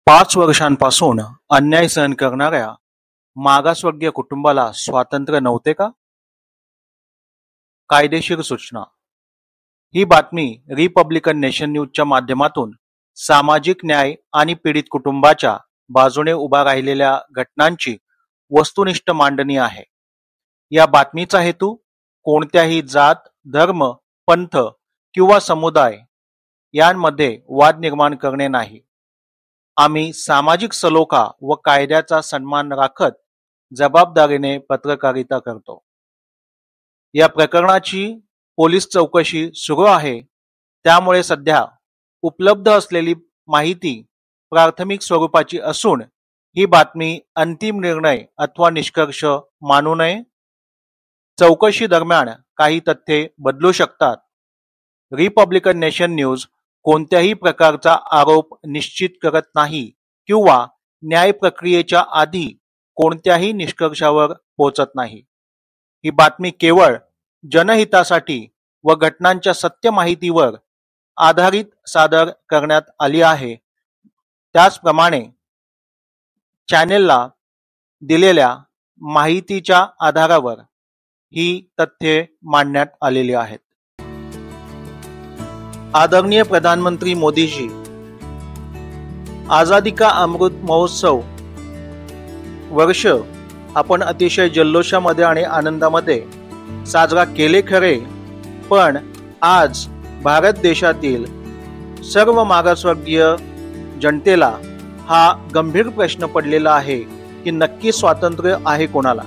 5 वर्षांपासून अन्याय सहन करणाऱ्या मागासवर्गीय कुटुंबाला स्वातंत्र्य नव्हते का? कायदेशीर सूचना. ही बातमी रिपब्लिकन नेशन न्यूजच्या माध्यमातून सामाजिक न्याय आणि पीडित कुटुंबाच्या बाजूने उभा राहिलेल्या घटनांची वस्तुनिष्ठ मांडणी आहे. या बातमीचा हेतू कोणत्याही जात, धर्म, पंथ किंवा समुदाय यांमध्ये वाद निर्माण करणे नाही. आम्ही सामाजिक सलोखा व कायद्याचा सन्मान राखत जबाबदारीने पत्रकारिता करतो. या प्रकरणाची पोलीस चौकशी सुरू आहे, त्यामुळे सध्या उपलब्ध असलेली माहिती प्राथमिक स्वरूपाची असून ही बातमी अंतिम निर्णय अथवा निष्कर्ष मानू नये. चौकशी दरम्यान काही तथ्ये बदलू शकतात. रिपब्लिकन नेशन न्यूज कोणत्याही प्रकारचा आरोप निश्चित करत नाही किंवा न्याय प्रक्रियेच्या आधी कोणत्याही निष्कर्षावर पोहोचत नाही. ही बातमी केवळ जनहितासाठी व घटनांच्या सत्य माहितीवर आधारित सादर करण्यात आली आहे. त्याचप्रमाणे चॅनेलला दिलेल्या माहितीच्या आधारावर ही तथ्ये मांडण्यात आलेली आहेत. आदरणीय प्रधानमंत्री मोदीजी, आजादी का अमृत महोत्सव वर्ष आपण अतिशय जल्लोषामध्ये आणि आनंदामध्ये साजरा केले खरे, पण आज भारत देशातील सर्व मागासवर्गीय जनतेला हा गंभीर प्रश्न पडलेला आहे की नक्की स्वातंत्र्य आहे कोणाला,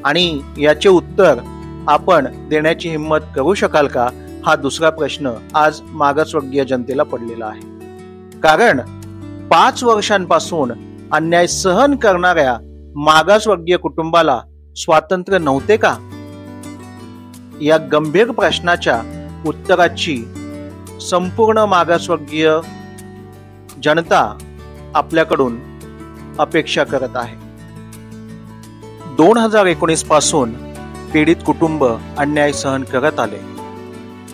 आणि याचे उत्तर आपण देण्याची हिम्मत करू शकाल का, हा दुसरा प्रश्न आज मागासवर्गीय जनतेला पडलेला आहे. कारण 5 वर्षांपासून अन्याय सहन करणाऱ्या मागासवर्गीय कुटुंबाला स्वातंत्र्य नव्हते का? या गंभीर प्रश्नाच्या उत्तराची संपूर्ण मागासवर्गीय जनता आपल्याकडून अपेक्षा करत आहे. 2019 पासून पीडित कुटुंब अन्याय सहन करत आले.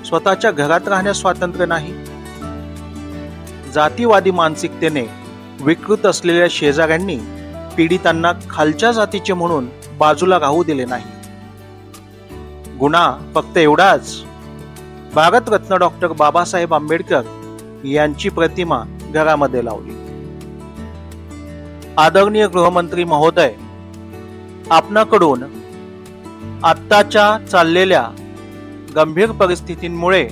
स्वतःच्या घरात राहण्यास स्वातंत्र्य नाही. जातीवादी मानसिकतेने विकृत असलेल्या शेजाऱ्यांनी पीडितांना खालच्या जातीचे म्हणून बाजूला राहू दिले नाही. गुन्हा फक्त एवढाच, भारतरत्न डॉक्टर बाबासाहेब आंबेडकर यांची प्रतिमा घरामध्ये लावली. आदरणीय गृहमंत्री महोदय, आपणाकडून आत्ताच्या चाललेल्या गंभीर परिस्थितींमुळे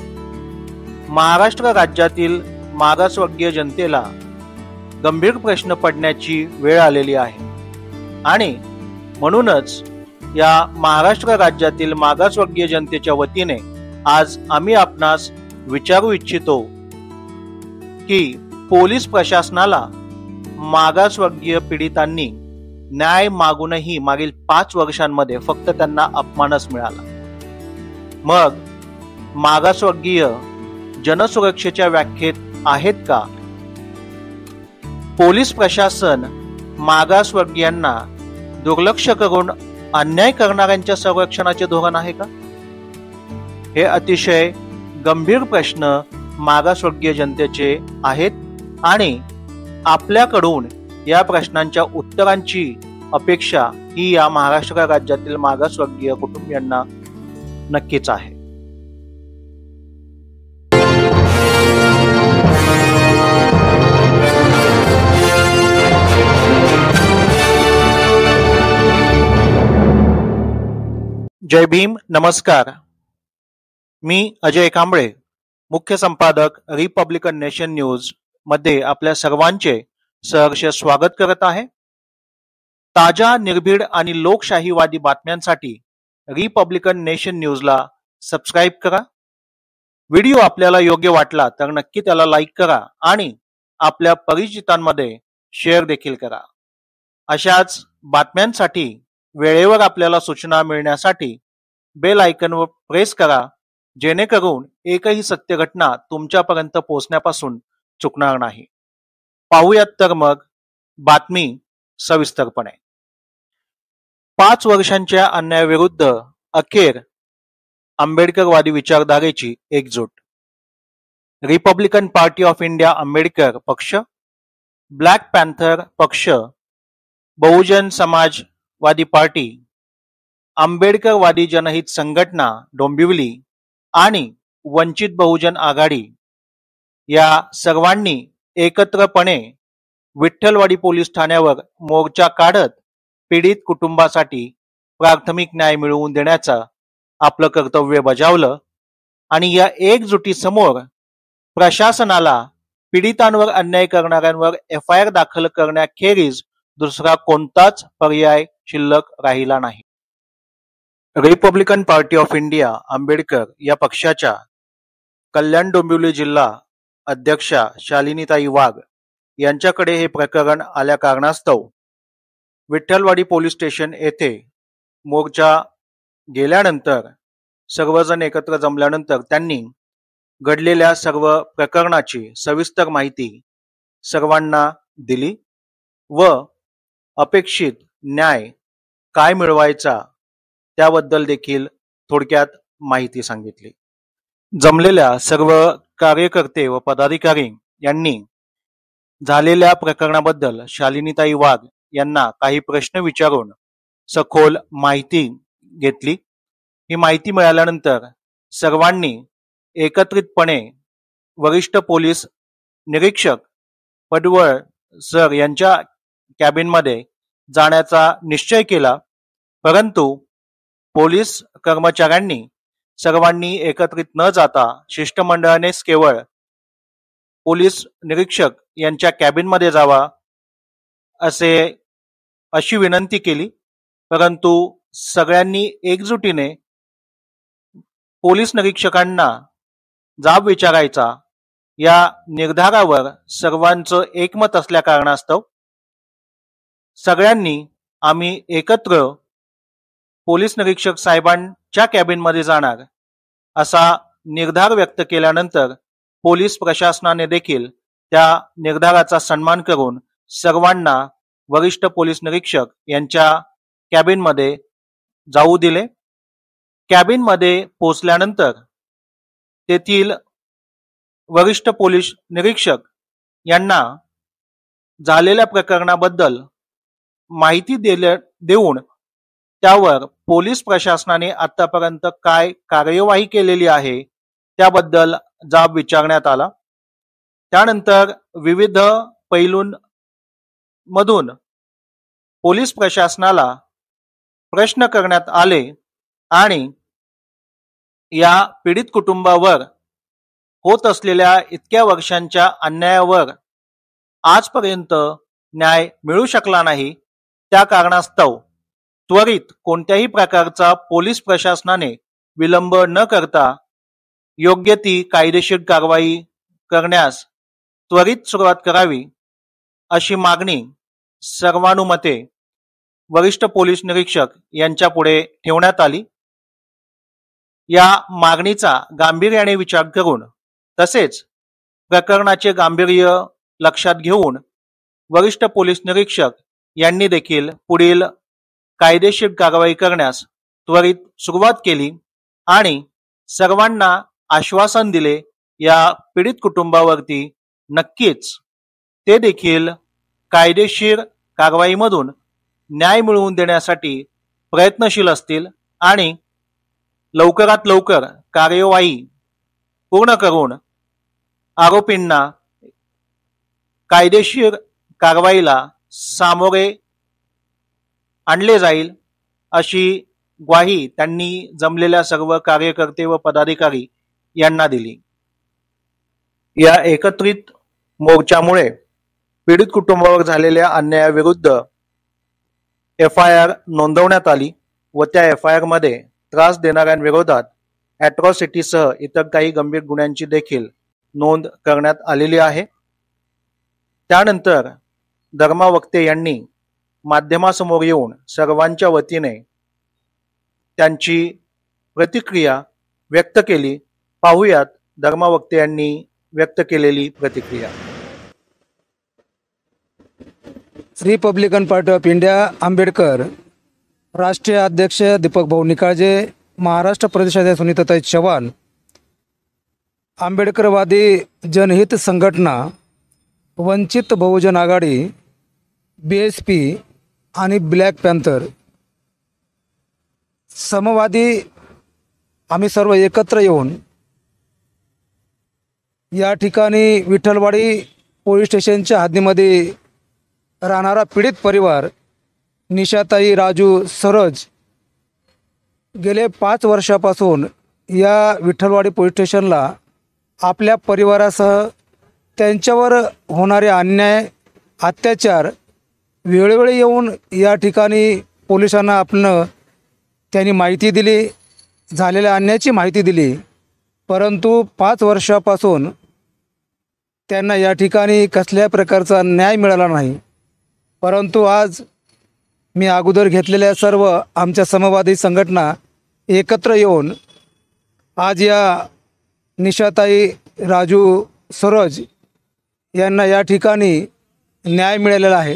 महाराष्ट्र राज्यातील मागासवर्गीय जनतेला गंभीर प्रश्न पडण्याची वेळ आलेली आहे. आणि म्हणूनच या महाराष्ट्र राज्यातील मागासवर्गीय जनतेच्या वतीने आज आम्ही आपणास विचारू इच्छितो की पोलीस प्रशासनाला मागासवर्गीय पीडितांनी न्याय मागूनही मागील 5 वर्षांमध्ये फक्त त्यांना अपमानच मिळाला. मग मागासवर्गीय जनसुरक्षेच्या व्याख्येत आहेत का? पोलीस प्रशासन मागासवर्गीयांना दुर्लक्ष करून अन्याय करणाऱ्यांच्या संरक्षणाचे धोरण आहे का? हे अतिशय गंभीर प्रश्न मागासवर्गीय जनतेचे आहेत आणि आपल्याकडून या प्रश्नांच्या उत्तरांची अपेक्षा ही या महाराष्ट्र राज्यातील मागासवर्गीय कुटुंबियांना नक्कीच आहे. जय भीम, नमस्कार. मी अजय कांबळे, मुख्य संपादक रिपब्लिकन नेशन न्यूज मध्ये आपल्या सर्वांचे सहर्ष स्वागत करत आहे. ताज्या, निर्भीड आणि लोकशाहीवादी बातम्यांसाठी रिपब्लिकन नेशन न्यूजला सबस्क्राईब करा. व्हिडिओ आपल्याला योग्य वाटला तर नक्की त्याला लाईक करा आणि आपल्या परिचितांमध्ये शेअर देखील करा. अशाच बातम्यांसाठी वेळेवर आपल्याला सूचना मिळण्यासाठी बेल आयकॉनवर प्रेस करा, जेणेकरून एकही सत्य घटना तुमच्यापर्यंत पोहोचण्यापासून चुकणार नाही. पाहूयात तर मग बातमी सविस्तरपणे. 5 वर्षांच्या अन्यायाविरुद्ध अखेर आंबेडकरवादी विचारधारेची एकजूट. Republican party of India Ambedkar पक्ष ब्लॅक पॅन्थर पक्ष, बहुजन समाजवादी पार्टी, आंबेडकरवादी जनहित संघटना डोंबिवली आणि वंचित बहुजन आघाडी या सर्वांनी एकत्रपणे विठ्ठलवाडी पोलीस ठाण्यावर मोर्चा काढत पीडित कुटुंबासाठी प्राथमिक न्याय मिळवून देण्याचं आपलं कर्तव्य बजावलं आणि या एकजुटीसमोर प्रशासनाला पीडितांवर अन्याय करणाऱ्यांवर FIR दाखल करण्याखेरीज दुसरा कोणताच पर्याय शिल्लक राहिला नाही. Republican party of India Ambedkar या पक्षाच्या कल्याण डोंबिवली जिल्हा अध्यक्षा शालिनीताई वाघ यांच्याकडे हे प्रकरण आल्या कारणास्तव विठ्ठलवाडी पोलीस स्टेशन येथे मोर्चा गेल्यानंतर सर्वजण एकत्र जमल्यानंतर त्यांनी घडलेल्या सर्व प्रकरणाची सविस्तर माहिती सर्वांना दिली व अपेक्षित न्याय काय मिळवायचा त्याबद्दल देखील थोडक्यात माहिती सांगितली. जमलेल्या सर्व कार्यकर्ते व पदाधिकारी यांनी झालेल्या प्रकरणाबद्दल शालिनीताई वाघ यांना काही प्रश्न विचारून सखोल माहिती घेतली. ही माहिती मिळाल्यानंतर सर्वांनी एकत्रितपणे वरिष्ठ पोलीस निरीक्षक पडवळ सर यांच्या कॅबिनमध्ये जाण्याचा निश्चय केला, परंतु पोलीस कर्मचाऱ्यांनी सर्वांनी एकत्रित न जाता शिष्टमंडळानेच केवळ पोलीस निरीक्षक यांच्या कॅबिनमध्ये जावा अशी विनंती केली, परंतु सगळ्यांनी एकजुटीने पोलीस निरीक्षकांना जाब विचारायचा या निर्धारावर सर्वांचं एकमत असल्या कारणास्तव सगळ्यांनी आम्ही एकत्र पोलीस निरीक्षक साहेबांच्या कॅबिनमध्ये जाणार असा निर्धार व्यक्त केल्यानंतर पोलीस प्रशासनाने देखील त्या निर्धाराचा सन्मान करून सर्वांना वरिष्ठ पोलीस निरीक्षक यांच्या कॅबिनमध्ये जाऊ दिले. कॅबिनमध्ये पोहोचल्यानंतर तेथील वरिष्ठ पोलीस निरीक्षक यांना झालेल्या प्रकरणाबद्दल माहिती देऊन त्यावर पोलीस प्रशासनाने आतापर्यंत काय कार्यवाही केलेली आहे त्याबद्दल जाब विचारण्यात आला. त्यानंतर विविध पैलूंमधून पोलीस प्रशासनाला प्रश्न करण्यात आले आणि या पीडित कुटुंबावर होत असलेल्या इतक्या वर्षांच्या अन्यायावर आजपर्यंत न्याय मिळू शकला नाही. त्या कारणास्तव त्वरित कोणत्याही प्रकारचा पोलीस प्रशासनाने विलंब न करता योग्य ती कायदेशीर कारवाई करण्यास त्वरित सुरुवात करावी अशी मागणी सर्वानुमते वरिष्ठ पोलीस निरीक्षक यांच्या पुढे ठेवण्यात आली. या मागणीचा गांभीर्याने विचार करून तसेच प्रकरणाचे गांभीर्य लक्षात घेऊन वरिष्ठ पोलीस निरीक्षक यांनी देखील पुढील कायदेशीर कारवाई करण्यास त्वरित सुरुवात केली आणि सर्वांना आश्वासन दिले या पीडित कुटुंबावरती नक्कीच ते देखील कायदेशीर कारवाईमधून न्याय मिळवून देण्यासाठी प्रयत्नशील असतील आणि लवकरात लवकर कार्यवाही पूर्ण करून आरोपींना कायदेशीर कारवाईला सामोरे आणले जाईल अशी ग्वाही त्यांनी जमलेल्या सर्व कार्यकर्ते व पदाधिकारी यांना दिली. या एकत्रित मोर्चामुळे पीडित कुटुंबावर झालेल्या अन्यायाविरुद्ध FIR नोंदवण्यात आली व त्या FIR मध्ये त्रास देणाऱ्यांविरोधात ॲट्रॉसिटीसह इतर काही गंभीर गुन्ह्यांची देखील नोंद करण्यात आलेली आहे. त्यानंतर धर्मा वक्ते यांनी माध्यमासमोर येऊन सर्वांच्या वतीने त्यांची प्रतिक्रिया व्यक्त केली. पाहूयात धर्मा वक्ते यांनी व्यक्त केलेली प्रतिक्रिया. Republican party of India Ambedkar राष्ट्रीय अध्यक्ष दीपक भाऊ निकाळजे, महाराष्ट्र प्रदेशाध्यक्ष सुनीताताई चव्हाण, आंबेडकरवादी जनहित संघटना वंचित बहुजन आघाडी, BSP आणि ब्लॅक पॅन्थर समवादी आम्ही सर्व एकत्र येऊन या ठिकाणी विठ्ठलवाडी पोलीस स्टेशनच्या हद्दीमध्ये राहणारा पीडित परिवार निशाताई राजू सरज गेले 5 वर्षापासून या विठ्ठलवाडी पोलीस स्टेशनला आपल्या परिवारासह त्यांच्यावर होणारे अन्याय, अत्याचार वेळोवेळी येऊन या ठिकाणी पोलिसांना आपलं त्यांनी माहिती दिली, झालेल्या अन्यायाची माहिती दिली, परंतु 5 वर्षापासून त्यांना या ठिकाणी कसल्या प्रकारचा न्याय मिळाला नाही. परंतु आज मी अगोदर घेतलेल्या सर्व आमच्या समवादी संघटना एकत्र येऊन आज या निशाताई राजू सरज यांना या ठिकाणी न्याय मिळालेला आहे.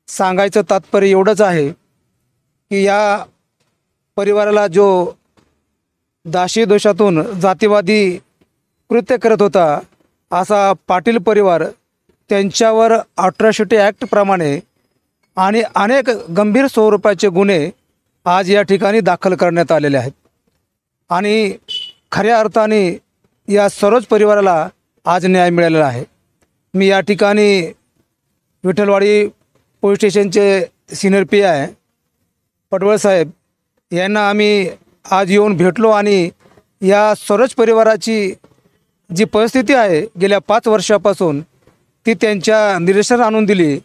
सांगायचं तात्पर्य एवढंच आहे की या परिवाराला जो दाशी दोषातून जातीवादी कृत्य करत होता असा पाटील परिवार त्यांच्यावर अट्रॉसिटी ॲक्टप्रमाणे आणि अनेक गंभीर स्वरूपाचे गुन्हे आज या ठिकाणी दाखल करण्यात आलेले आहेत. आणि खऱ्या अर्थाने या सरोज परिवाराला आज न्याय मिळालेला आहे. मी या ठिकाणी विठ्ठलवाडी पोलीस स्टेशनचे सिनियर PI पटवळ साहेब यांना आम्ही आज येऊन भेटलो आणि या सरोज परिवाराची जी परिस्थिती आहे गेल्या 5 वर्षापासून ती त्यांच्या निदर्शनास आणून दिली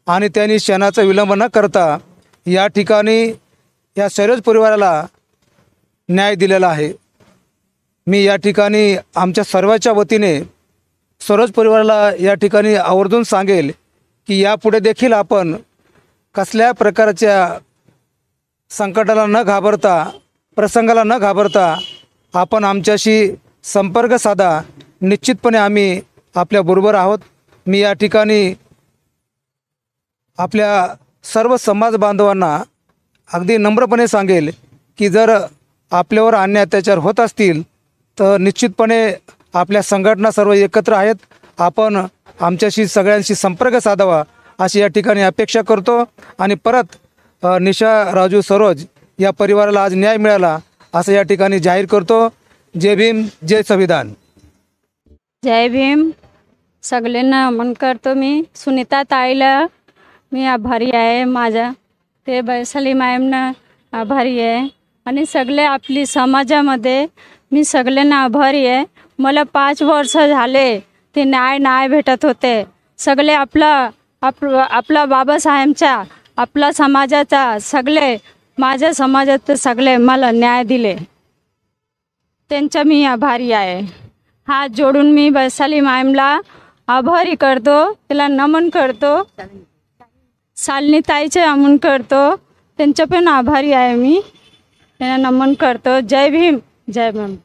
आणि त्यांनी क्षणाचा विलंब न करता या ठिकाणी या सरोज परिवाराला न्याय दिलेला आहे. मी या ठिकाणी आमच्या सर्वांच्या वतीने सरोज परिवाराला या ठिकाणी आवर्जून सांगेल की यापुढे देखील आपण कसल्या प्रकारच्या संकटाला न घाबरता, प्रसंगाला न घाबरता आपण आमच्याशी संपर्क साधा. निश्चितपणे आम्ही आपल्याबरोबर आहोत. मी या ठिकाणी आपल्या सर्व समाज बांधवांना अगदी नम्रपणे सांगेल की जर आपल्यावर अन्याय अत्याचार होत असतील तर निश्चितपणे आपल्या संघटना सर्व एकत्र आहेत. आपण आमच्याशी सगळ्यांशी संपर्क साधावा अशी या ठिकाणी अपेक्षा करतो. आणि परत निशा राजू सरोज या परिवाराला आज न्याय मिळाला असं या ठिकाणी जाहीर करतो. जय भीम, जय संविधान. जय भीम. सगळ्यांना नमन करतो. मी सुनीता ताईला मी आभारी आहे. माझा ते वैशाली मॅमना आभारी आहे आणि सगळे आपली समाजामध्ये मी सगळ्यांना आभारी आहे. मला 5 वर्ष झाले ते न्याय नाही भेटत होते. सगळे आपला बाबासाहेबचा, आपला समाजाचा, सगळे माझ्या समाजात सगळे मला न्याय दिले, त्यांचा मी आभारी आहे. हात जोडून मी वैशाली मॅमला आभारी करतो, त्याला नमन करतो. शालिनी ताईचे नमन करतो, त्यांच्या पण आभारी आहे मी, त्यांना नमन करतो. जय भीम, जय भीम.